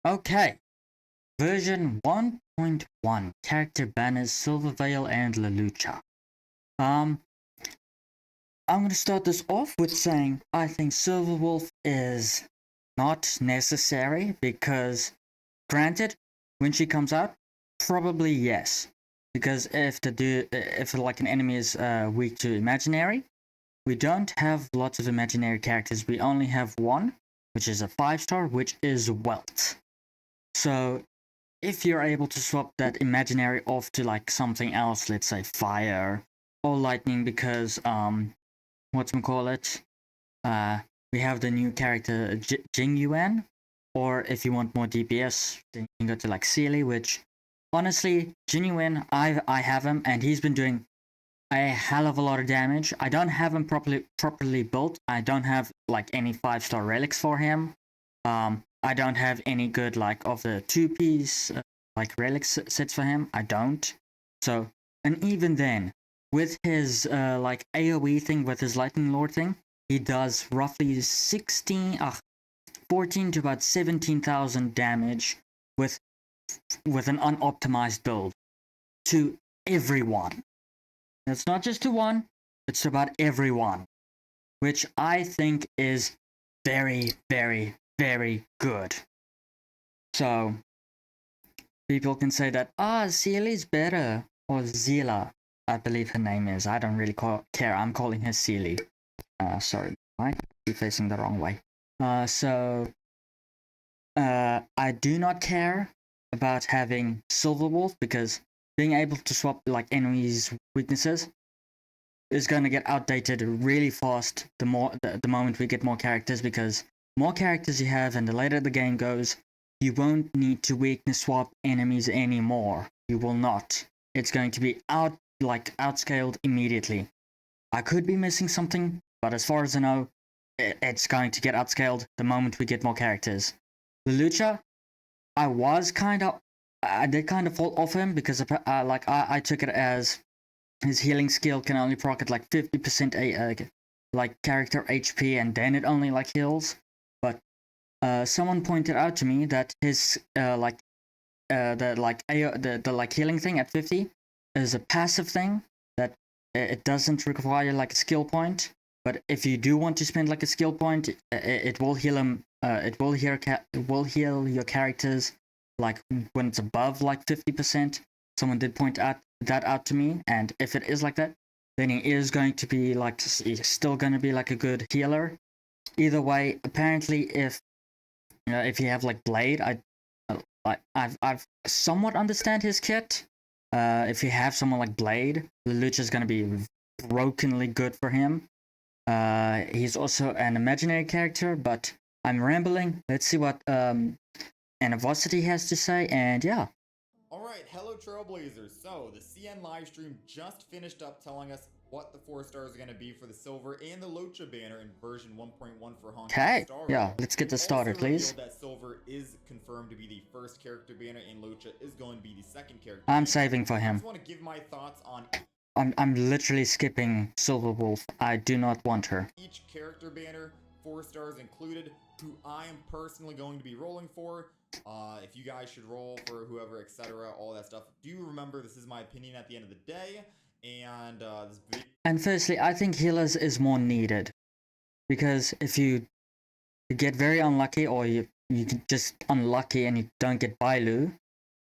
Okay, version 1.1 character banners Silvervale and Leloucha. I'm gonna start this off with saying I think Silverwolf is not necessary because, granted, when she comes out, probably yes. Because if like an enemy is weak to imaginary, we don't have lots of imaginary characters. We only have one, which is a 5-star, which is Welt. So if you're able to swap that imaginary off to like something else, let's say fire or lightning, because whatchamacallit, we have the new character Qingque Yukong, or if you want more DPS, then you can go to like Sealy, which honestly, Qingque Yukong, I have him and he's been doing a hell of a lot of damage. I don't have him properly built. I don't have like any 5-star relics for him. I don't have any good like of the 2-piece like relics sets for him. I don't. So, and even then, with his like AoE thing, with his Lightning Lord thing, he does roughly 14 to about 17,000 damage with an unoptimized build to everyone. It's not just to one, it's about everyone, which I think is very, very, very good. So, people can say that, Sealy's better, or Zila, I believe her name is. I don't really care, I'm calling her Sealy. Sorry, I keep facing the wrong way. I do not care about having Silverwolf because being able to swap like enemies' weaknesses is going to get outdated really fast the moment we get more characters, because more characters you have and the later the game goes, you won't need to weakness swap enemies anymore. You will not. It's going to be outscaled immediately. I could be missing something, but as far as I know, it's going to get outscaled the moment we get more characters. Leloucha, I did kind of fall off him because I took it as his healing skill can only proc at like 50% like character HP, and then it only like heals. But someone pointed out to me that his the healing thing at 50 is a passive thing that it doesn't require like a skill point. But if you do want to spend like a skill point, it will heal him. It will heal your characters like when it's above like 50%. Someone did point that out to me, and if it is like that, then he is going to be like he's still going to be like a good healer. Either way, apparently, if you have like Blade, I've somewhat understand his kit. If you have someone like Blade, Lelouch is going to be brokenly good for him. He's also an imaginary character, but I'm rambling. Let's see what Enviosity has to say, and yeah. Alright, hello Trailblazers. So, the CN livestream just finished up telling us what the 4 stars are going to be for the Silver and the Luocha banner in version 1.1 for Honkai Okay, Star yeah, Rail. let's get this started, please. That Silver is confirmed to be the first character banner and Luocha is going to be the second character I'm banner. saving for him. I just want to give my thoughts on... I'm literally skipping Silverwolf. I do not want her. Each character banner, 4 stars included, who I am personally going to be rolling for. If you guys should roll for whoever, etc., all that stuff. Do remember, this is my opinion at the end of the day, and firstly, I think healers is more needed, because if you get very unlucky, or you just unlucky and you don't get Bailu,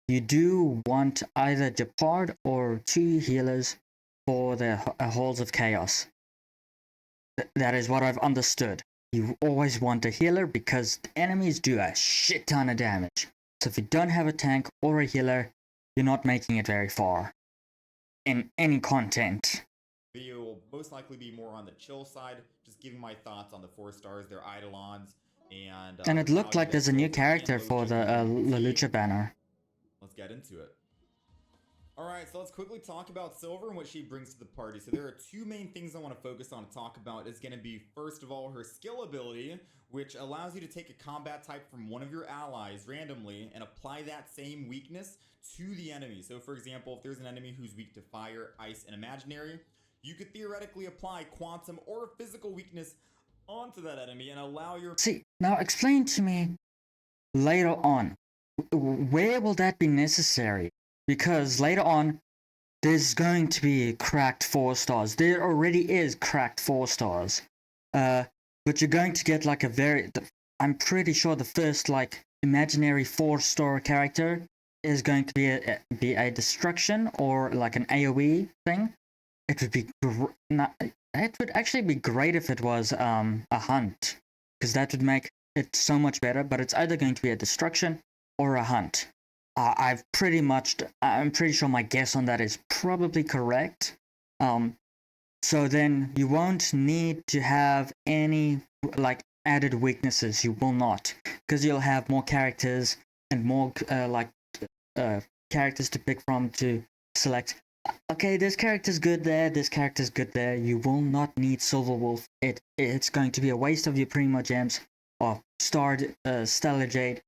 you do want either Depart or 2 healers for the Halls of Chaos. That is what I've understood. You always want a healer because the enemies do a shit ton of damage. So if you don't have a tank or a healer, you're not making it very far in any content. Video will most likely be more on the chill side, just giving my thoughts on the 4 stars, their eidolons, and it looked like there's a new character for the Leloucha banner. Let's get into it. Alright, so let's quickly talk about Silver and what she brings to the party. So there are 2 main things I want to focus on and talk about. Is going to be, first of all, her skill ability, which allows you to take a combat type from one of your allies randomly and apply that same weakness to the enemy. So for example, if there's an enemy who's weak to fire, ice, and imaginary, you could theoretically apply quantum or physical weakness onto that enemy and allow your... See, now explain to me later on where will that be necessary? Because later on, there's going to be cracked 4 stars. There already is cracked 4 stars. But you're going to get like I'm pretty sure the first like imaginary 4-star character is going to be a destruction or like an AoE thing. It would be it would actually be great if it was a hunt, because that would make it so much better. But it's either going to be a destruction or a hunt. I'm pretty sure my guess on that is probably correct. So then you won't need to have any like added weaknesses. You will not, because you'll have more characters and more characters to pick from to select. Okay, this character's good there, this character's good there. You will not need Silver Wolf. It's going to be a waste of your Primo Gems or Stellar Jade.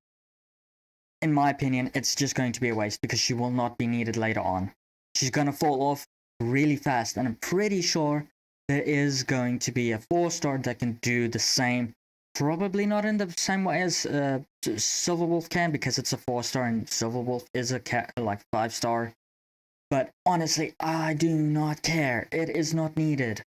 In my opinion, it's just going to be a waste because she will not be needed later on. She's going to fall off really fast, and I'm pretty sure there is going to be a 4-star that can do the same. Probably not in the same way as Silver Wolf can, because it's a 4-star and Silver Wolf is a 5-star. But honestly, I do not care. It is not needed.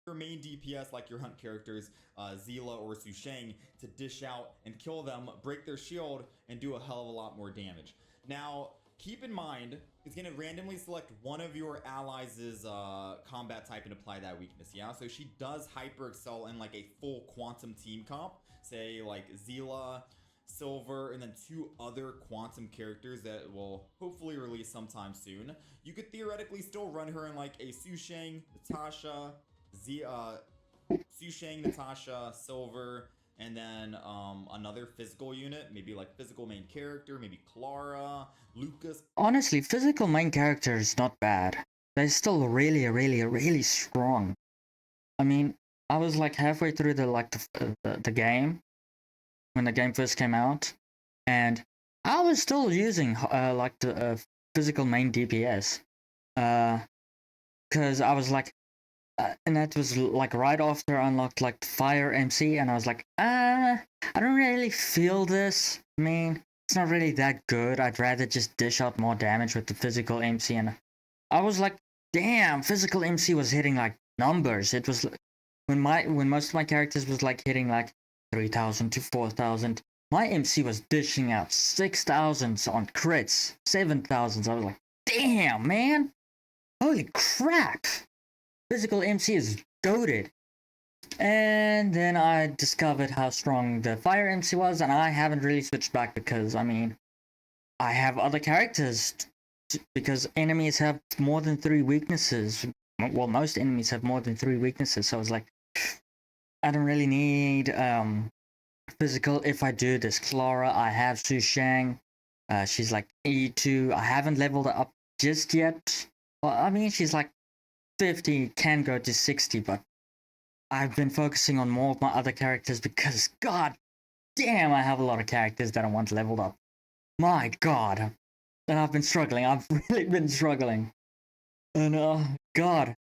Your main DPS, like your hunt characters, Zila or Su Sheng, to dish out and kill them, break their shield, and do a hell of a lot more damage. Now, keep in mind, it's going to randomly select one of your allies' combat type and apply that weakness, yeah? So she does hyper excel in like a full quantum team comp, say like Zila, Silver, and then 2 other quantum characters that will hopefully release sometime soon. You could theoretically still run her in like a Su Sheng, Natasha, Su Sheng, Natasha, Silver, and then another physical unit, maybe like physical main character, maybe Clara, Lucas. Honestly, physical main character is not bad. They're still really strong. I mean, I was like halfway through the game when the game first came out, and I was still using the physical main DPS, because I was like, and that was like right after I unlocked like Fire MC, and I was like, I don't really feel this. I mean, it's not really that good. I'd rather just dish out more damage with the physical MC, and I was like, damn, physical MC was hitting like numbers. It was when most of my characters was like hitting like 3,000 to 4,000. My MC was dishing out 6,000s on crits, 7,000s. I was like, damn, man, holy crap! Physical MC is goated. And then I discovered how strong the Fire MC was, and I haven't really switched back because, I mean, I have other characters. Because enemies have more than 3 weaknesses. Well, most enemies have more than 3 weaknesses, so I was like, I don't really need physical. If I do this Clara, I have Su Sheng. She's like E2. I haven't leveled her up just yet. Well, I mean, she's like 50, can go to 60, but I've been focusing on more of my other characters because, god damn, I have a lot of characters that I want leveled up. My god. And I've been struggling. I've really been struggling. And, god.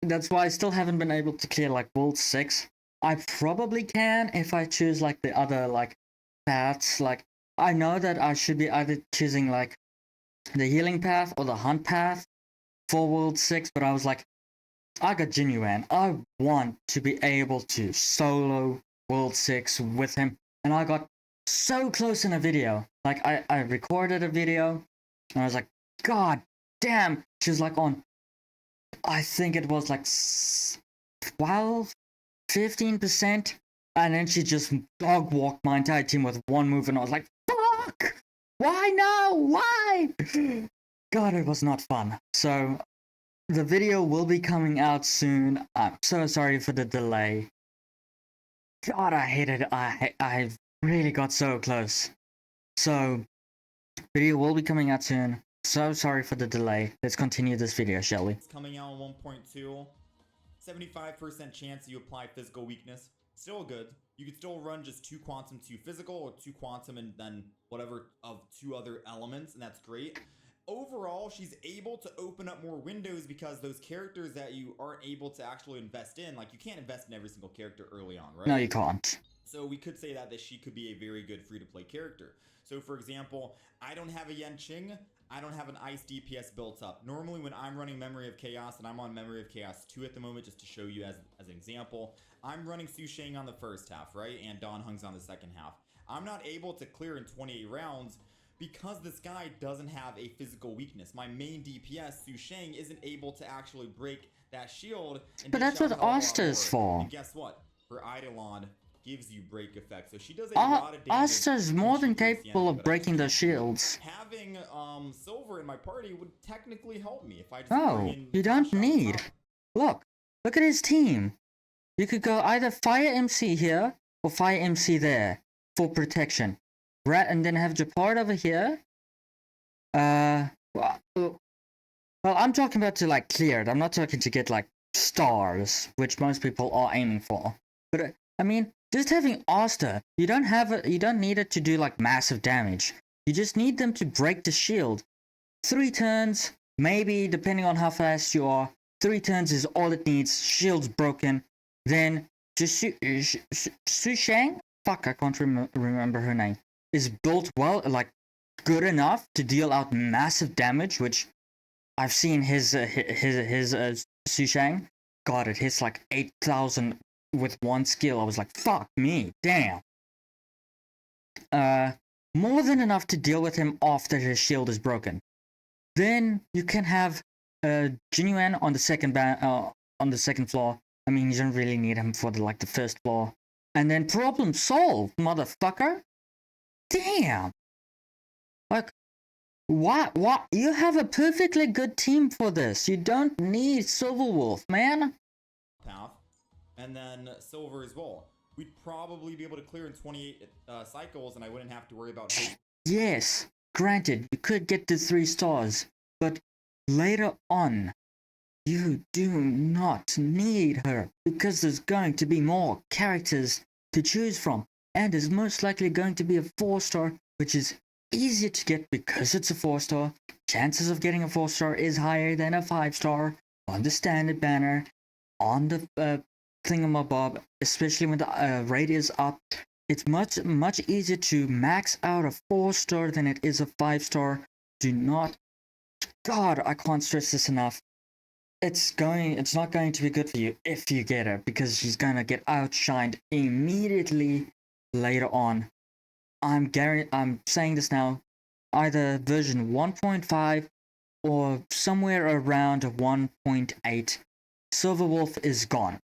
That's why I still haven't been able to clear, like, World 6. I probably can if I choose, like, the other, like, paths. Like, I know that I should be either choosing, like, the healing path or the hunt path for World 6, but I was like, I got Jinyuan. I want to be able to solo World 6 with him. And I got so close in a video. Like, I recorded a video, and I was like, god damn. She was like on, I think it was like 12, 15%. And then she just dog walked my entire team with one move, and I was like, fuck! Why no? Why? God, it was not fun. So, the video will be coming out soon. I'm so sorry for the delay. God, I hate it. I really got so close. So, video will be coming out soon. So sorry for the delay. Let's continue this video, shall we? It's coming out on 1.2. 75% chance you apply physical weakness. Still good. You could still run just 2 quantum, 2 physical, or 2 quantum and then whatever of 2 other elements, and that's great. Overall, she's able to open up more windows because those characters that you aren't able to actually invest in, like you can't invest in every single character early on, right? No, you can't. So we could say that she could be a very good free-to-play character. So for example, I don't have a Qingque, I don't have an ice DPS built up. Normally when I'm running Memory of Chaos, and I'm on Memory of Chaos 2 at the moment, just to show you as an example, I'm running Su Sheng on the first half, right? And Dan Heng's on the second half. I'm not able to clear in 28 rounds because this guy doesn't have a physical weakness. My main DPS, Su Sheng, isn't able to actually break that shield. And But that's what Asta is for. And guess what? Her eidolon gives you break effect, so she does a lot of damage. Asta is more than capable of breaking the shields. Having Silver in my party would technically help me if I just Oh, you don't need. Look at his team. You could go either Fire MC here or Fire MC there for protection. And then have Japard over here. Well, I'm talking about to like clear it. I'm not talking to get like stars, which most people are aiming for. But I mean, just having Asta, you don't need it to do like massive damage. You just need them to break the shield. 3 turns, maybe depending on how fast you are. 3 turns is all it needs. Shield's broken. Then just Su Sheng. Fuck, I can't remember her name. Is built well, like good enough to deal out massive damage, which I've seen his Su Sheng. God, it hits like 8,000 with one skill. I was like, fuck me, damn. More than enough to deal with him after his shield is broken. Then you can have Qingque Yukong on the second floor. I mean, you don't really need him for the first floor. And then problem solved, motherfucker. Damn. Like, what? You have a perfectly good team for this. You don't need Silver Wolf, man. Path, and then Silver as well. We'd probably be able to clear in 28 cycles, and I wouldn't have to worry about. Yes, granted, you could get to 3 stars, but later on, you do not need her because there's going to be more characters to choose from, and there's most likely going to be a 4-star, which is easier to get because it's a 4-star. Chances of getting a 4-star is higher than a 5-star on the standard banner, on the thingamabob, especially when the rate is up. It's much easier to max out a 4-star than it is a 5-star. Do not, God, I can't stress this enough. It's not going to be good for you if you get her, because she's gonna get outshined immediately later on. I'm saying this now, either version 1.5 or somewhere around 1.8, Silver Wolf is gone.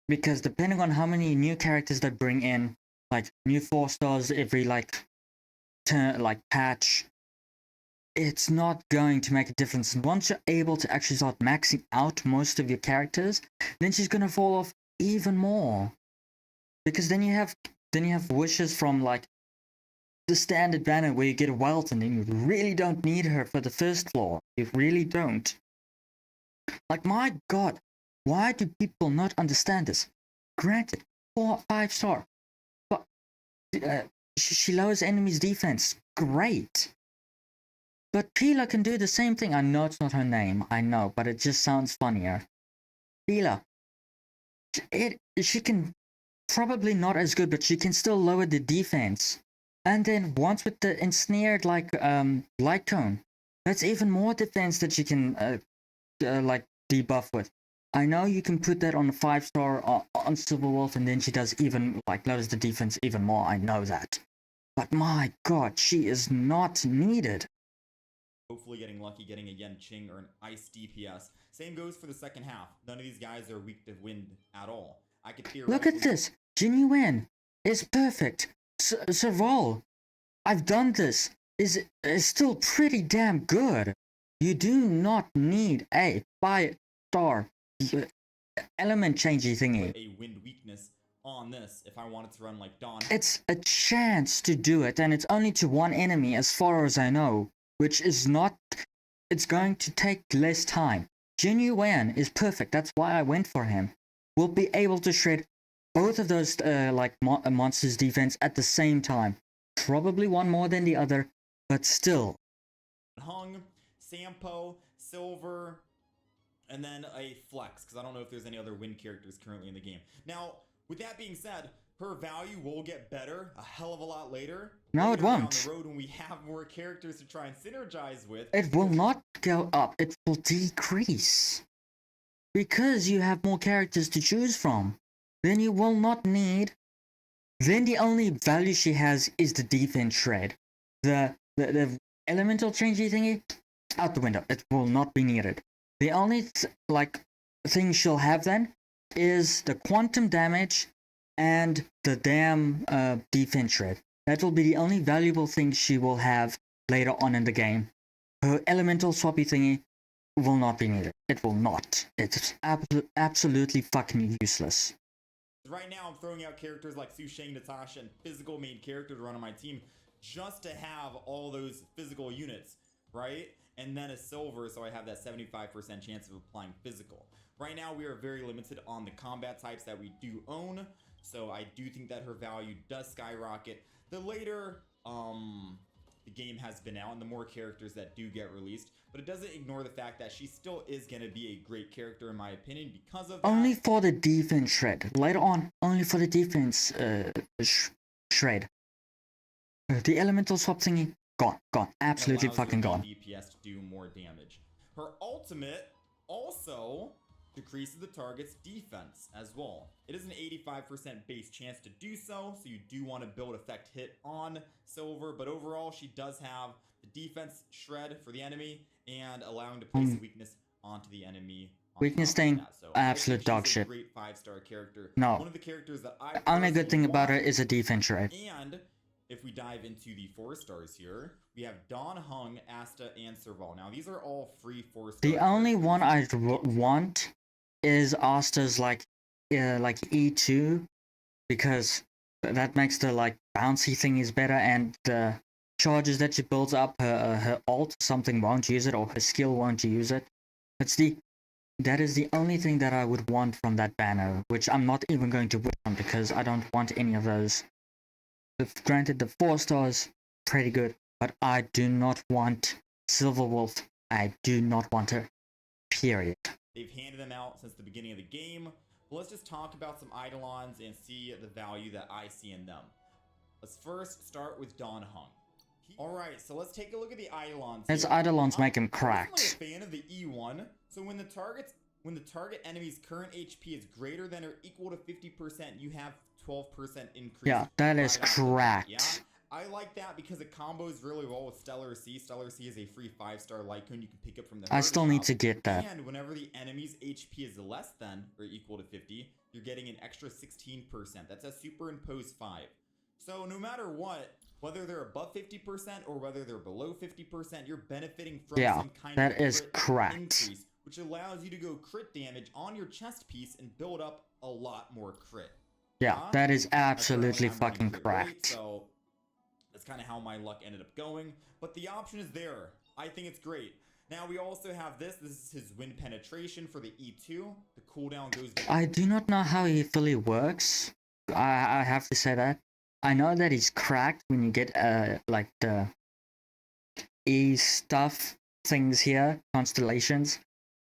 Because depending on how many new characters they bring in, like new 4-stars every patch, it's not going to make a difference. Once you're able to actually start maxing out most of your characters, then she's gonna fall off even more. Because then you have wishes from the standard banner where you get a Welt, and then you really don't need her for the first floor. You really don't. Like, my God, why do people not understand this? Granted, 5-star, but she lowers enemies' defense. Great. But Pela can do the same thing. I know it's not her name, I know, but it just sounds funnier. Pela. She can, probably not as good, but she can still lower the defense. And then once with the ensnared light cone, that's even more defense that she can debuff with. I know you can put that on a 5-star on Silver Wolf, and then she does even lowers the defense even more. I know that. But my God, she is not needed. Hopefully getting lucky, getting a Qingque or an ice DPS. Same goes for the second half. None of these guys are weak to wind at all. I could theoretically... Look at this. Qingque Yukong is perfect. Serval, I've done this. Is still pretty damn good. You do not need a 5-star element changey thingy. A wind weakness on this if I wanted to run like Dawn. It's a chance to do it, and it's only to one enemy as far as I know, which is not... It's going to take less time. Qingque Yukong is perfect. That's why I went for him. We'll be able to shred both of those monsters' defense at the same time. Probably one more than the other, but still. Heng, Sampo, Silver, and then a Flex, because I don't know if there's any other wind characters currently in the game. Now, with that being said, her value will get better a hell of a lot later. No, it Later down won't. the road when we have more characters to try and synergize with. It will not go up. It will decrease. Because you have more characters to choose from. Then you will not need... Then the only value she has is the defense shred. The elemental trinity thingy, out the window. It will not be needed. The only thing she'll have then is the quantum damage and the damn defense shred. That will be the only valuable thing she will have later on in the game. Her elemental swappy thingy will not be needed. It will not. It's absolutely fucking useless. Right now, I'm throwing out characters like Su Sheng, Natasha, and physical main character to run on my team just to have all those physical units, right? And then a silver, so I have that 75% chance of applying physical. Right now, we are very limited on the combat types that we do own, so I do think that her value does skyrocket. The later the game has been out and the more characters that do get released, but it doesn't ignore the fact that she still is going to be a great character in my opinion because of that. Only for the defense shred. Later on, only for the defense shred. The elemental swap thingy, gone. Absolutely fucking gone. DPS to do more damage. Her ultimate also decreases the target's defense as well. It is an 85% base chance to do so, so you do want to build effect hit on silver, but overall she does have the defense shred for the enemy and allowing to place a weakness onto the enemy. Weakness thing, so absolute dog shit. Great 5-star character. No. One of the characters that I the only good thing about her is a defense shred. And if we dive into the 4 stars here, we have Dawn, Heng, Asta, and Serval. Now these are all free 4-star. The only one I want is Asta's like E2, because that makes the bouncy thingies better, and the charges that she builds up, her alt something won't use it, or her skill won't use it. That is the only thing that I would want from that banner, which I'm not even going to put on because I don't want any of those. Granted, the 4 stars pretty good, but I do not want Silver Wolf. I do not want her. Period. They've handed them out since the beginning of the game. But let's just talk about some eidolons and see the value that I see in them. Let's first start with Dawn Heng. Alright, so let's take a look at the eidolons. His eidolons make him cracked. I'm a fan of the E1. So when the target enemy's current HP is greater than or equal to 50%, you have 12% increase. Yeah, that is cracked. Yeah, I like that because it combos really well with Stellar C. Stellar C is a free 5-star Lycoon you can pick up from the I still need to get that. And whenever the enemy's HP is less than or equal to 50, you're getting an extra 16%. That's a superimposed 5. So no matter what, whether they're above 50% or whether they're below 50%, you're benefiting from some kind of crit increase, which allows you to go crit damage on your chest piece and build up a lot more crit. Yeah, that is absolutely fucking cracked. So that's kind of how my luck ended up going, but the option is there. I think it's great. Now we also have this. This is his wind penetration for the E2. The cooldown goes down. I do not know how he fully works. I have to say that. I know that he's cracked when you get like the E stuff things here, constellations.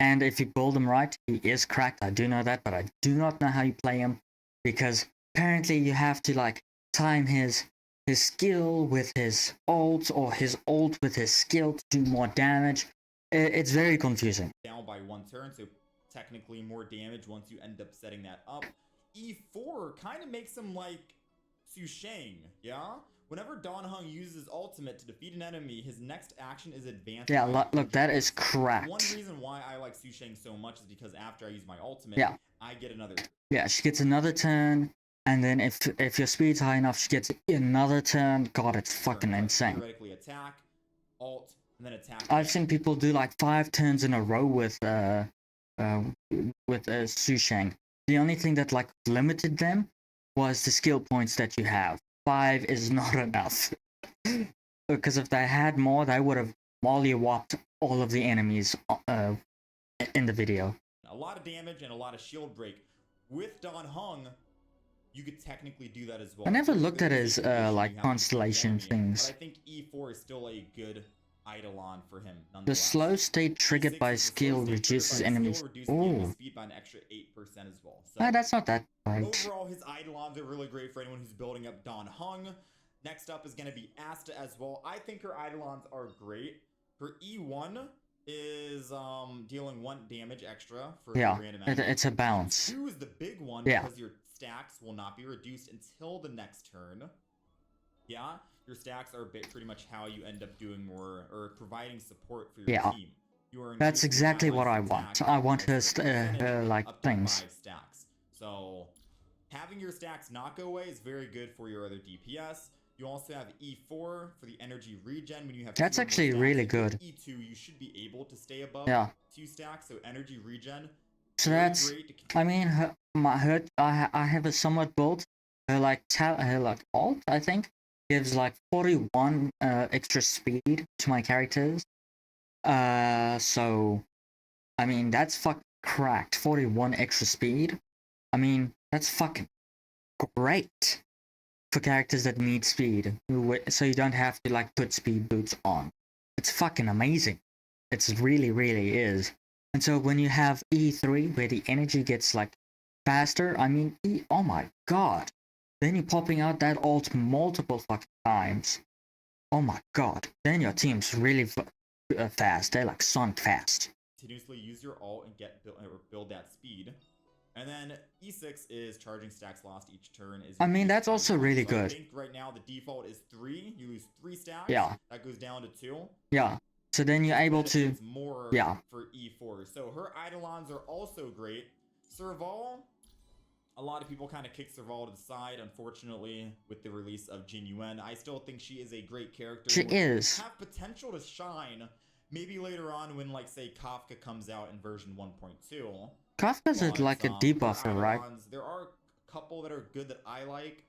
And if you build him right, he is cracked. I do know that, but I do not know how you play him. Because apparently you have to time his skill with his ult, or his ult with his skill to do more damage. It's very confusing. Down by 1 turn, so technically more damage once you end up setting that up. E4 kind of makes him like Su Sheng, yeah? Whenever Dawn Heng uses ultimate to defeat an enemy, his next action is advanced. Yeah, look, that is cracked. One reason why I like Su Sheng so much is because after I use my ultimate, I get another. Yeah, she gets another turn, and then if your speed's high enough, she gets another turn. God, it's fucking insane. Theoretically attack, ult, and then attack. I've seen people do 5 turns in a row with Su Sheng. The only thing that limited them was the skill points that you have. 5 is not enough. Because if they had more, they would have molly-whopped all of the enemies in the video. A lot of damage and a lot of shield break. With Dawn Heng, you could technically do that as well. I never looked at his constellation things. But I think E4 is still a good eidolon for him. The slow state triggered by skill reduces enemies. Oh, speed by an extra 8% as well. So that's not that great. overall, his eidolons are really great for anyone who's building up Don Heng. Next up is going to be Asta as well. I think her eidolons are great. Her E1 is dealing 1 damage extra for random enemies. It's a balance. 2 is the big one because your stacks will not be reduced until the next turn. Yeah, your stacks are pretty much how you end up doing more or providing support for your team. That's exactly what I want. I want her like things. 5 stacks. So having your stacks not go away is very good for your other DPS. You also have E4 for the energy regen when you have. That's actually really good. E2, you should be able to stay above 2 stacks, so energy regen. So that's, I mean, I have a somewhat build. Her like alt, I think, gives like 41 extra speed to my characters. So, I mean, that's fucking cracked. 41 extra speed. I mean, that's fucking great for characters that need speed, so you don't have to like put speed boots on. It's fucking amazing. It's really is. And so when you have E3 where the energy gets like faster, I mean, oh my god, then you're popping out that ult multiple fucking times. Oh my god, then your team's really fast. They're like Sonic fast. Continuously use your ult and build that speed. And then E6 is charging stacks lost each turn. I mean, that's also really good. I think right now the default is 3. You lose 3 stacks. Yeah. That goes down to 2. Yeah. So then you're able to. More for E4. So her eidolons are also great. Serval. A lot of people kind of kick Serval to the side, unfortunately, with the release of Qingque Yukong. I still think she is a great character. She is. Have potential to shine. Maybe later on when, like, say, Kafka comes out in version 1.2. Kafka's like a debuffer, right? There are a couple that are good that I like.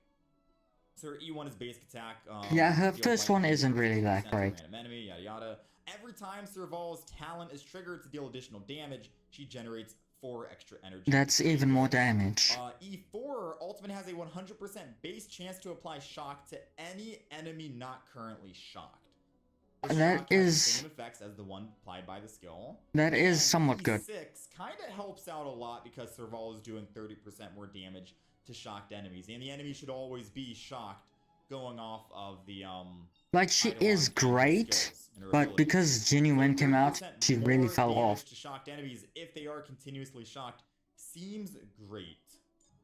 So her E1 is basic attack. Yeah, her first one isn't really that great. Enemy, yada yada. Every time Serval's talent is triggered to deal additional damage, she generates 4 extra energy. That's even more damage. E4 ultimate has a 100% base chance to apply shock to any enemy not currently shocked. That is the same effects as the one applied by the skill. That is somewhat good. E6 kind of helps out a lot because Serval is doing 30% more damage to shocked enemies, and the enemy should always be shocked going off of the like she is great, but because Qingque Yukong came out, she really fell off. To shocked enemies if they are continuously shocked seems great.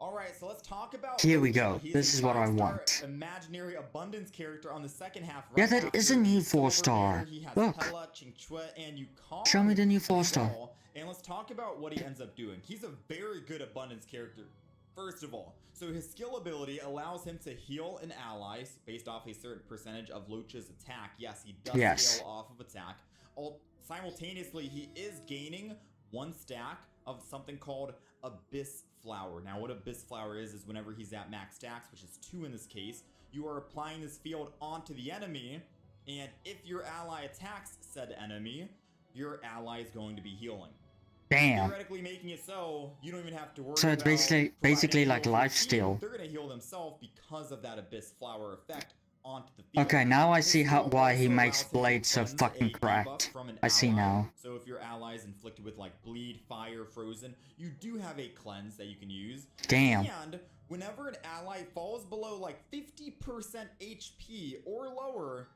Alright, so let's talk about Here we go. This is what I want. Imaginary abundance character on the second half. Yeah, that is a new 4-star. Look. Pela, Qingque, and Yukong. Show me the new 4-star. And let's talk about what he ends up doing. He's a very good abundance character. First of all, so his skill ability allows him to heal an ally based off a certain percentage of Luocha's attack. Yes, he does scale off of attack. Simultaneously, he is gaining 1 stack of something called Abyss Flower. Now, what Abyss Flower is whenever he's at max stacks, which is 2 in this case, you are applying this field onto the enemy, and if your ally attacks said enemy, your ally is going to be healing. Damn. Theoretically making it so you don't even have to worry so it's about basically like lifesteal. They're gonna heal themselves because of that Abyss Flower effect onto the field. Okay, now I see why he makes Blade so fucking cracked. I see now. So if your ally is inflicted with like bleed, fire, frozen, you do have a cleanse that you can use. Damn. And whenever an ally falls below like 50% HP or lower,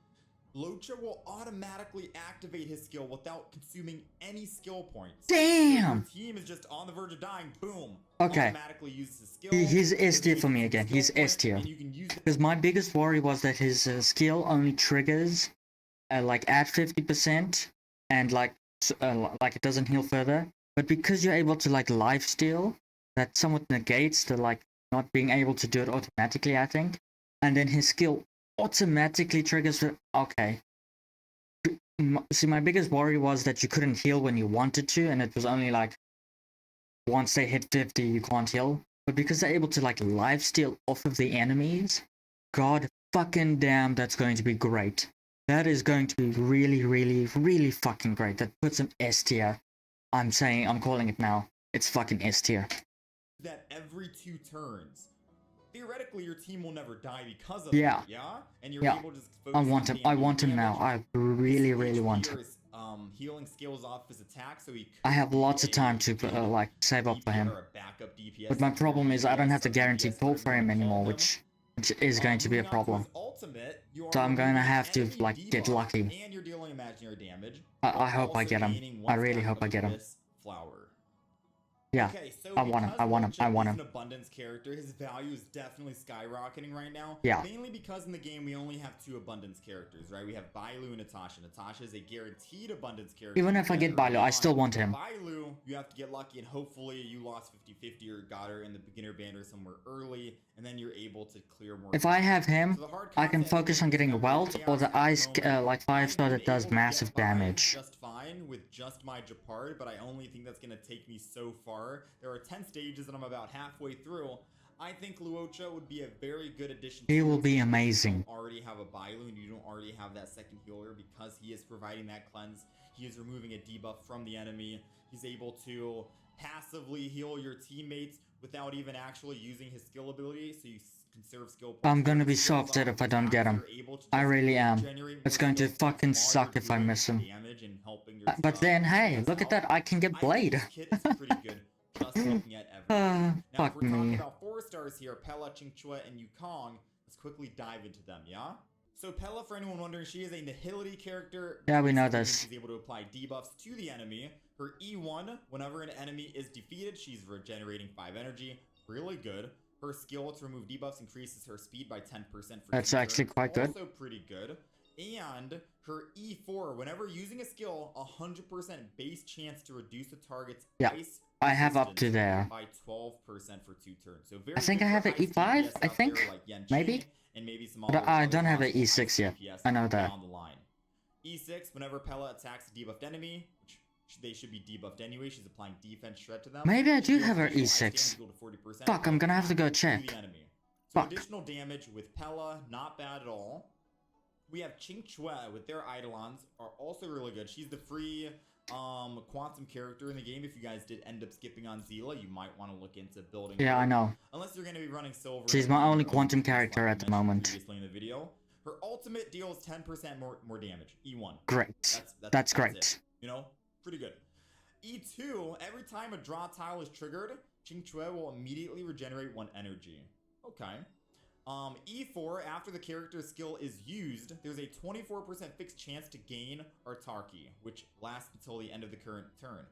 Luocha will automatically activate his skill without consuming any skill points. Damn! If your team is just on the verge of dying, boom. Okay. Automatically uses his skill. He's S tier for me again. He's S tier. Because my biggest worry was that his skill only triggers like at 50% and like it doesn't heal further. But because you're able to like lifesteal, that somewhat negates the like not being able to do it automatically, I think. And then his skill automatically triggers the... Okay. See, my biggest worry was that you couldn't heal when you wanted to, and it was only like once they hit 50 you can't heal. But because they're able to like lifesteal off of the enemies, god fucking damn, that's going to be great. That is going to be really fucking great. That puts him S tier. I'm calling it now. It's fucking S tier. That every 2 turns, theoretically your team will never die because of Yeah. it, yeah? And you're Yeah. able to just I focus want on him. I damage want him and now. damage. I really, This really want HP him. is, healing skills off his attack, so he could I have be lots of a time to good like save up for DPS him. or a backup DPS. But my if your problem is I don't have DPS, the guaranteed DPS, pull whatever for you him wanna call anymore, them. which is going to be a Moving on to problem. his ultimate, you So are I'm going to removing have to enemy like get debuff, lucky. and you're dealing imaginary damage. I hope I also get him. gaining I one really stack hope of I get him. this flower. Yeah. Okay, so I want him. because I want him. I Luocha want is him. an abundance character, his value is definitely skyrocketing right now. Yeah. Mainly because in the game we only have 2 abundance characters, right? We have Bailu and Natasha. Natasha is a guaranteed abundance character. Even if I get Bailu, I still want him. Bailu, you have to get lucky, and hopefully you lost 50-50 or got her in the beginner banner somewhere early, and then you're able to clear more. If I have him, So the hard I can concept focus on is getting that Welt with or the Chaos ice at the moment, like 5-star I've that been does able to massive get by damage. just fine with just my Japard, but I only think that's going to take me so far. There are 10 stages and I'm about halfway through. I think Luocha would be a very good addition. He will be You amazing. don't already have a Bailu and you don't already have that second healer because he is providing that cleanse. He is removing a debuff from the enemy. He's able to passively heal your teammates without even actually using his skill ability, so you conserve skill points. I'm gonna be so upset if I don't get him. I really am. It's going to fucking suck if I miss him. But then, hey, look at that, I can get Blade. This kit is pretty good, just looking at everything. Now, Fuck if we're talking me. about 4 stars here, Pela, Qingque, and Yukong, let's quickly dive into them, yeah? So Pela, for anyone wondering, she is a nihility character. Yeah, we know Basically this. She's able to apply debuffs to the enemy. Her E1, whenever an enemy is defeated, she's regenerating 5 energy. Really good. Her skill to remove debuffs increases her speed by 10% for That's 2 actually turns. quite good. Also pretty good. And her E4, whenever using a skill, 100% base chance to reduce the target's Yeah, ice I have up to resistance there. by 12% for 2 turns. So very I think good I for have an ice E5, DPS I out there think? like Genshin, Maybe? and maybe some But other I don't have an possible E6 ice yet. DPS I know that. down the line. E6, whenever Pela attacks a debuffed enemy, which they should be debuffed anyway, she's applying defense shred to them. Maybe I She do deals have her additional ice E6. damage equal to 40% Fuck, I'm gonna have to go check. to the enemy. So Fuck. additional damage with Pela, not bad at all. We have Qingque with their eidolons, are also really good. She's the free quantum character in the game. If you guys did end up skipping on Zila, you might want to look into building Yeah, her. I know. Unless you're going to be running silver. She's my only Like quantum I character at the mentioned moment. Previously in the video. Her ultimate deals 10% more damage. E1. Great. That's great. It. You know, pretty good. E2, every time a draw tile is triggered, Qingque will immediately regenerate 1 energy. Okay. E4, after the character's skill is used, there's a 24% fixed chance to gain Artarki, which lasts until the end of the current turn.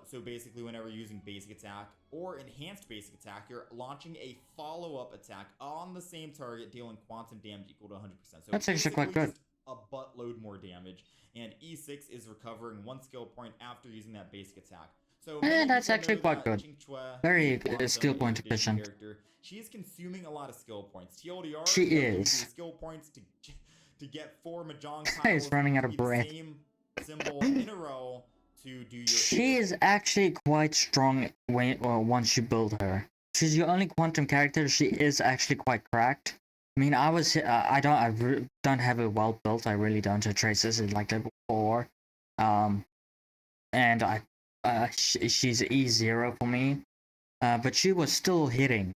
So basically, whenever you're using basic attack or enhanced basic attack, you're launching a follow-up attack on the same target, dealing quantum damage equal to 100%. So That's actually quite good. just a buttload more damage. And E6 is recovering 1 skill point after using that basic attack. So that's actually quite good. Very skill point efficient. Character. She is consuming a lot of skill points. TLDR, She you have to is. use skill points to get 4 Mahjong tiles. He's running out of be the breath. Same symbol in a row to do your. She is actually quite strong once you build her. She's your only quantum character. She is actually quite cracked. I mean, I don't have it well built. I really don't. Her traces is like level 4, and she's E0 for me. But she was still hitting.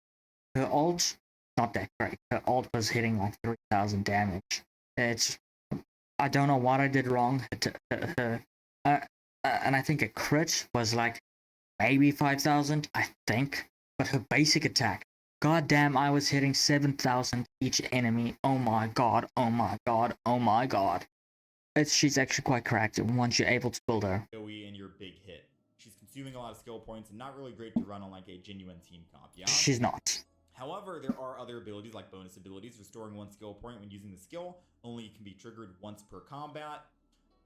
Her ult, not that great. Her ult was hitting like 3,000 damage. I don't know what I did wrong. And I think a crit was like maybe 5,000, I think. But her basic attack, goddamn, I was hitting 7,000 each enemy. Oh my god, oh my god, oh my god. She's actually quite cracked once you're able to build her. And your big hit. She's consuming a lot of skill points and not really great to run on like a genuine team comp, yeah? She's not. However, there are other abilities like bonus abilities. Restoring 1 skill point when using the skill only can be triggered once per combat.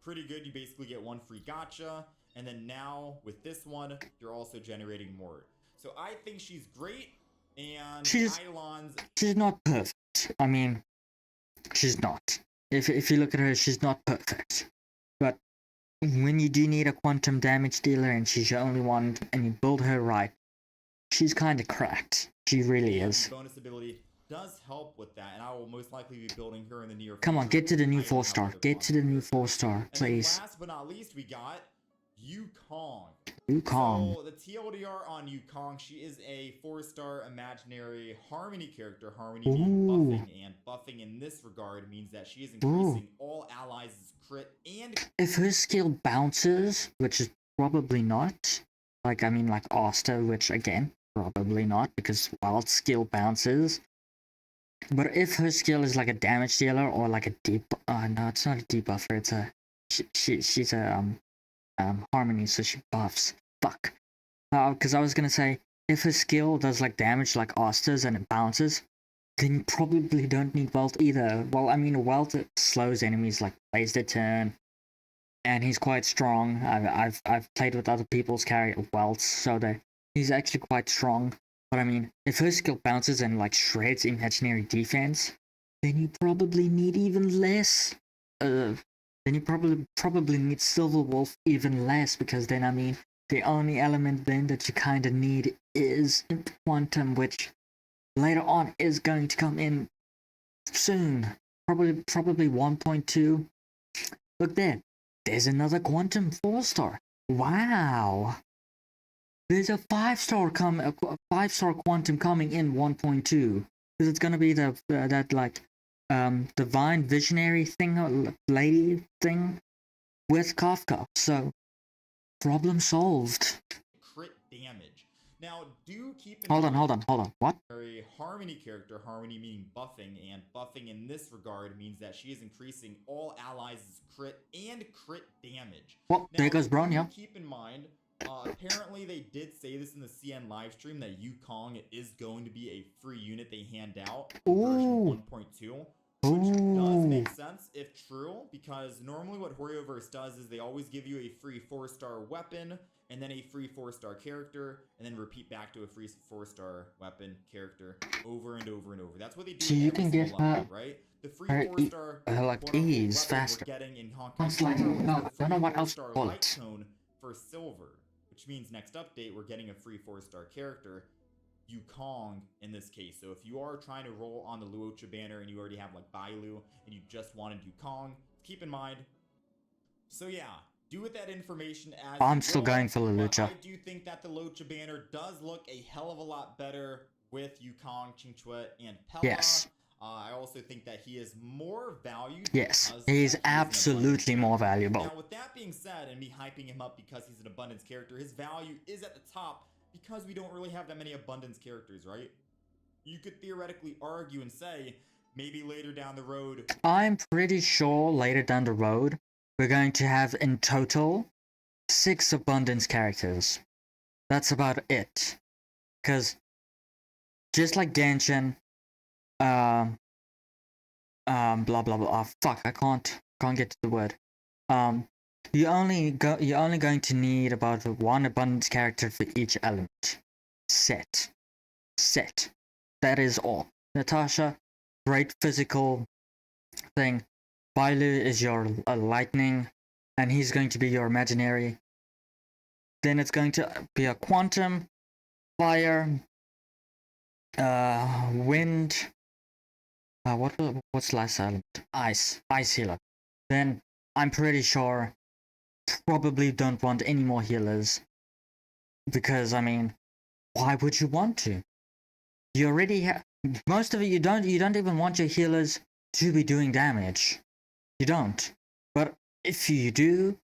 Pretty good. You basically get 1 free gacha. And then now with this one, you're also generating more. So I think she's great. And eidolons. She's not perfect. I mean, she's not. If you look at her, she's not perfect. But when you do need a quantum damage dealer and she's your only one and you build her right, she's kind of cracked. She really is. Bonus ability does help with that, and I will most likely be building her in the near future. Come on, get to the new 4-star. Get to the new 4-star, please. And last but not least, we got Yukong. Yukong. So the TLDR on Yukong, she is a 4-star imaginary harmony character. Harmony being buffing, and buffing in this regard means that she is increasing all allies' crit and. If her skill bounces, which is probably not, like I mean like Asta, which again probably not because wild skill bounces. But if her skill is like a damage dealer or like a deep, no, it's not a debuffer. It's a she's a harmony, so she buffs. Fuck. Because I was gonna say if her skill does like damage like Asta's and it bounces, then you probably don't need Welt either. Well, I mean Welt slows enemies like plays their turn, and he's quite strong. I've played with other people's carry Welts, so he's actually quite strong. But I mean, if her skill bounces and like shreds imaginary defense, then you probably need even less. Then you probably need Silver Wolf even less, because then I mean the only element then that you kind of need is Quantum, which later on is going to come in soon. Probably 1.2. Look there. There's another Quantum 4-star. Wow. There's a 5-star Quantum coming in 1.2. Because it's gonna be that like divine visionary thing, lady thing with Kafka. So problem solved. Crit damage. Now do keep in Hold on. What? A harmony character, harmony meaning buffing, and buffing in this regard means that she is increasing all allies' crit and crit damage. Well, there goes Bronya. Keep in mind, apparently they did say this in the CN livestream that Yukong is going to be a free unit they hand out in version 1.2. Which does make sense if true, because normally what Hoyoverse does is they always give you a free 4-star weapon, and then a free 4-star character, and then repeat back to a free 4-star weapon character over and over and over. That's what they do. So you can get level, right? The free 4-star like ease faster. getting in Honkai. I don't know what else to call it. Tone for silver, which means next update we're getting a free 4-star character. Yukong in this case. So if you are trying to roll on the Luocha banner and you already have like Bailu and you just wanted Yukong, keep in mind. So yeah, do with that information as I'm still going for the Luocha. I do think that the Luocha banner does look a hell of a lot better with Yukong, Qingque, and Pela. Yes. I also think that he is more valued. Yes, he's absolutely more valuable. Now, with that being said, and me hyping him up because he's an abundance character, his value is at the top because we don't really have that many abundance characters, right? You could theoretically argue and say, maybe later down the road... I'm pretty sure later down the road, we're going to have in total 6 abundance characters. That's about it. Because just like Genshin, blah blah blah. Oh, fuck, I can't get to the word. You're only going to need about 1 abundance character for each element. Set. That is all. Natasha, great physical thing. Bailu is your lightning, and he's going to be your imaginary. Then it's going to be a quantum, fire, wind. What's the last element? Ice healer. Then I'm pretty sure probably don't want any more healers, because I mean, why would you want to? You already have most of it. You don't even want your healers to be doing damage. You don't. But if you do,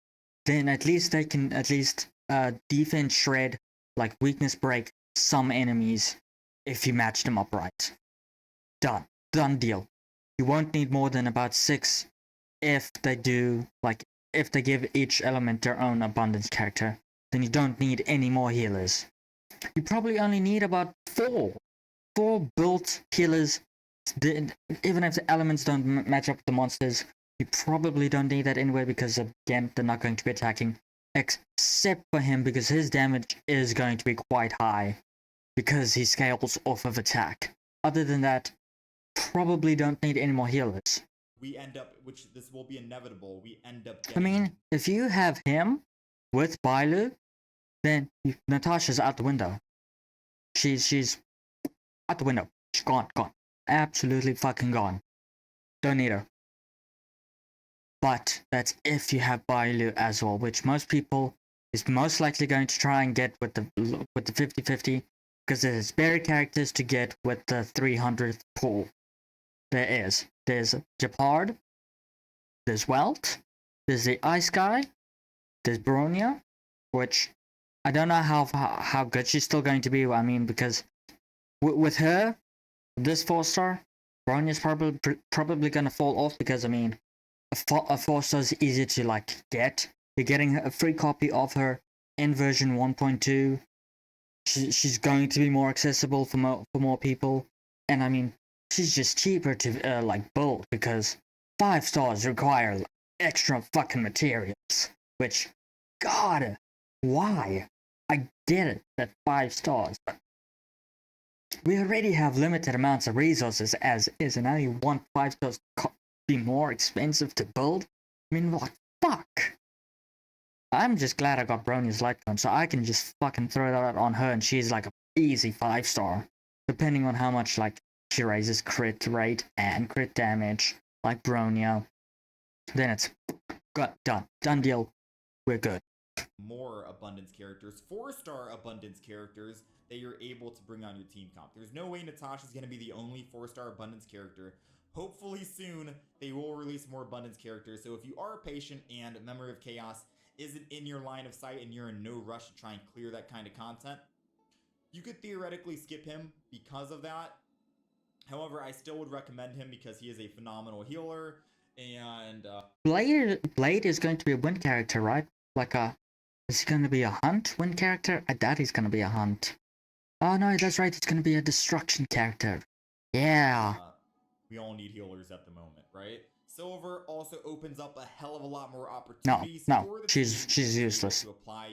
then at least they can defense shred, like weakness break some enemies if you match them up right. Done deal. You won't need more than about 6 if they do, like, if they give each element their own abundance character, then you don't need any more healers. You probably only need about 4 built healers. Even if the elements don't match up with the monsters, you probably don't need that anyway, because again, they're not going to be attacking, except for him, because his damage is going to be quite high, because he scales off of attack. Other than that, probably don't need any more healers. We end up, which this will be inevitable, we end up getting... I mean, if you have him with Bailu, then Natasha's out the window. She's out the window. She's gone. Absolutely fucking gone. Don't need her. But that's if you have Bailu as well, which most people is most likely going to try and get with the 50-50 because there's berry characters to get with the 300th pool. There's Japard, there's Welt, there's the Ice Guy, there's Bronya, which I don't know how good she's still going to be. I mean, because with her, this 4-star, Bronya's probably gonna fall off because I mean, a 4-star is easier to like get. You're getting a free copy of her in version 1.2. She's going to be more accessible for more people, and I mean, she's just cheaper to like build because 5 stars require extra fucking materials. Which, God, why? I get it that 5 stars, but we already have limited amounts of resources as is, and now you want 5 stars to be more expensive to build? I mean, what the fuck? I'm just glad I got Bronya's Lifetime, so I can just fucking throw that on her and she's like an easy 5-star. Depending on how much like she raises crit rate and crit damage, like Bronya. Then it's done deal. We're good. More abundance characters, 4-star abundance characters that you're able to bring on your team comp. There's no way Natasha's going to be the only 4-star abundance character. Hopefully soon they will release more abundance characters. So if you are patient and Memory of Chaos isn't in your line of sight and you're in no rush to try and clear that kind of content, you could theoretically skip him because of that. However, I still would recommend him because he is a phenomenal healer. And Blade is going to be a win character, right? Like is he going to be a hunt win character? I doubt he's going to be a hunt. Oh no, that's right, it's going to be a destruction character. Yeah. We all need healers at the moment, right? Silver also opens up a hell of a lot more opportunities. No, she's useless.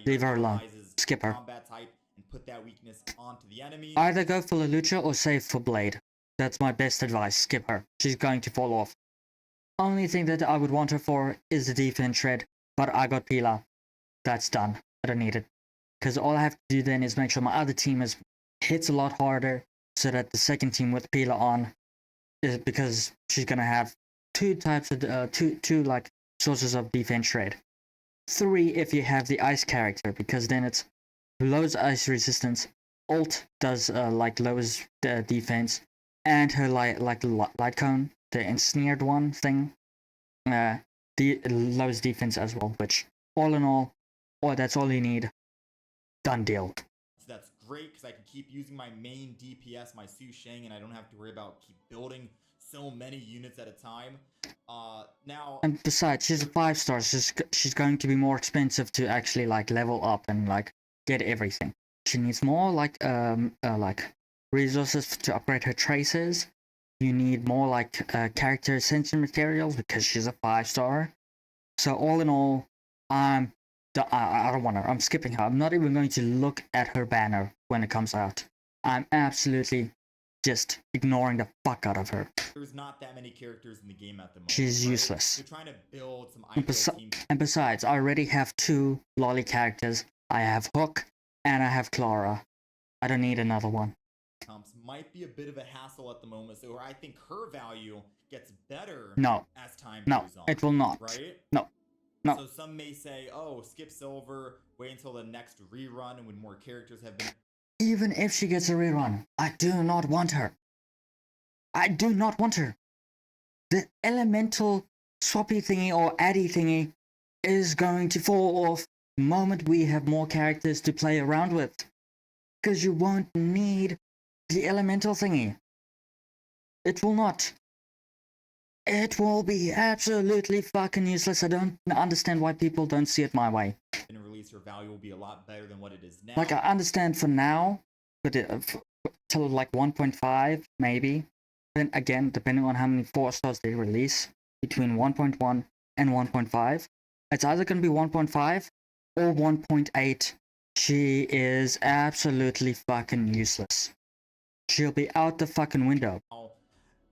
Leave her alone. Skip her. Combat type and put that weakness onto the enemy. Either go for Luocha or save for Blade. That's my best advice. Skip her. She's going to fall off. Only thing that I would want her for is the defense shred, but I got Pela. That's done. I don't need it. Because all I have to do then is make sure my other team hits a lot harder so that the second team with Pela on is because she's gonna have two types of two like sources of defense shred. 3 if you have the ice character, because then it's lowers ice resistance. Ult does like lowers the defense, and her light cone, the ensnared one thing, lowers defense as well. Which all in all, that's all you need. Done deal. So that's great because I can keep using my main DPS, my Su Sheng, and I don't have to worry about keep building so many units at a time. Now, and besides, she's a 5-star. She's going to be more expensive to actually like level up and like get everything. She needs more like resources to upgrade her traces. You need more like character essential materials because she's a 5-star. So all in all, I don't want her. I'm skipping her. I'm not even going to look at her banner when it comes out. I'm absolutely just ignoring the fuck out of her. There's not that many characters in the game at the moment. She's useless. You're trying to build some and besides, I already have 2 lolly characters. I have Hook and I have Clara. I don't need another one. Comps might be a bit of a hassle at the moment, so I think her value gets better as time goes on. It will not. Right? No. So some may say, oh, skip Silver, wait until the next rerun and when more characters have been... Even if she gets a rerun, I do not want her. I do not want her. The elemental swappy thingy or addy thingy is going to fall off the moment we have more characters to play around with. Because you won't need the elemental thingy. It will not. It will be absolutely fucking useless. I don't understand why people don't see it my way. And release her value will be a lot better than what it is now. Like, I understand for now, but till like 1.5 maybe. Then again, depending on how many 4-stars they release between 1.1 and 1.5, it's either going to be 1.5 or 1.8. She is absolutely fucking useless. She'll be out the fucking window.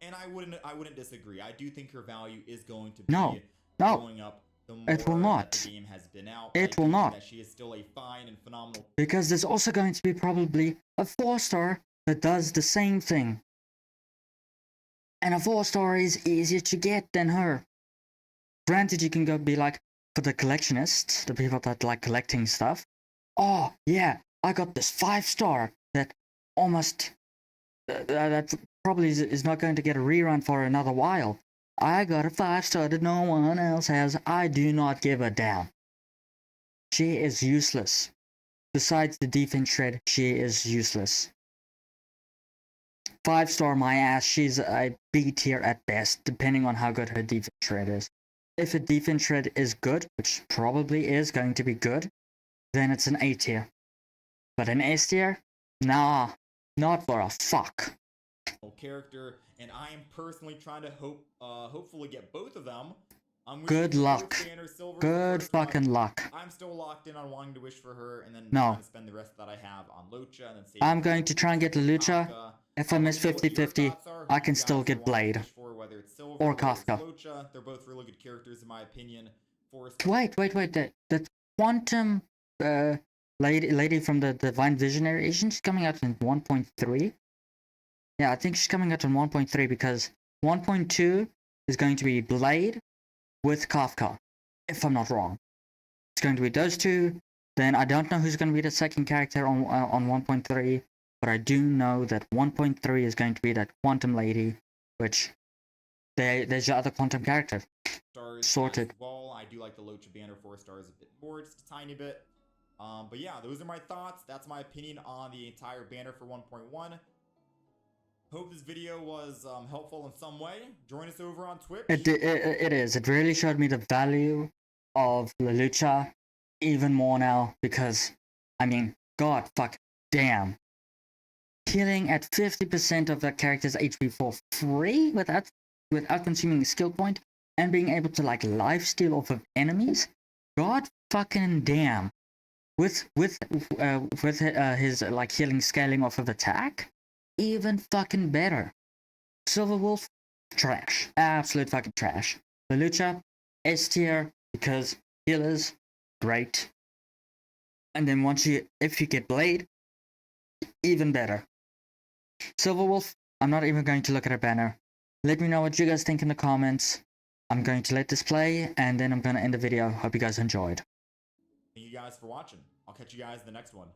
And I wouldn't disagree. I do think her value is going to be going up the more it will not. the game has been out. It will not. That she is still a fine and phenomenal. Because there's also going to be probably a 4-star that does the same thing. And a 4-star is easier to get than her. Granted, you can go be like, for the collectionists, the people that like collecting stuff. Oh yeah, I got this 5-star that almost that probably is not going to get a rerun for another while. I got a 5-star that no one else has. I do not give a damn. She is useless. Besides the defense shred, she is useless. 5-star my ass, she's a B tier at best, depending on how good her defense shred is. If a defense shred is good, which probably is going to be good, then it's an A tier. But an S tier? Nah, not for a fuck. Character, and I am personally trying to hopefully get both of them. Good luck. Good fucking luck. I'm still locked in on wanting to wish for her, and then no. trying to spend the rest that I have on Luocha, and then save I'm going to try and get Luocha. If I miss 50-50, I can still get Blade. Or Kafka. They're both really good characters in my opinion. Wait. The Quantum lady from the Divine Visionary, isn't she coming out in 1.3? Yeah, I think she's coming out in 1.3 because 1.2 is going to be Blade with Kafka, if I'm not wrong. It's going to be those two. Then I don't know who's going to be the second character on 1.3, but I do know that 1.3 is going to be that Quantum lady, which there's your other Quantum character. Stars sorted. Well, I do like the Luocha banner 4 stars a bit more, just a tiny bit. But yeah, those are my thoughts. That's my opinion on the entire banner for 1.1. Hope this video was helpful in some way. Join us over on Twitch. It is. It really showed me the value of Luocha even more now because, I mean, god fuck damn. Killing at 50% of that character's HP for free without consuming a skill point and being able to like lifesteal off of enemies. God fucking damn. With his like healing scaling off of attack. Even fucking better. Silver Wolf, trash. Absolute fucking trash. The Luocha, S tier, because healers, great. And then if you get Blade, even better. Silver Wolf, I'm not even going to look at her banner. Let me know what you guys think in the comments. I'm going to let this play, and then I'm going to end the video. Hope you guys enjoyed. Thank you guys for watching. I'll catch you guys in the next one.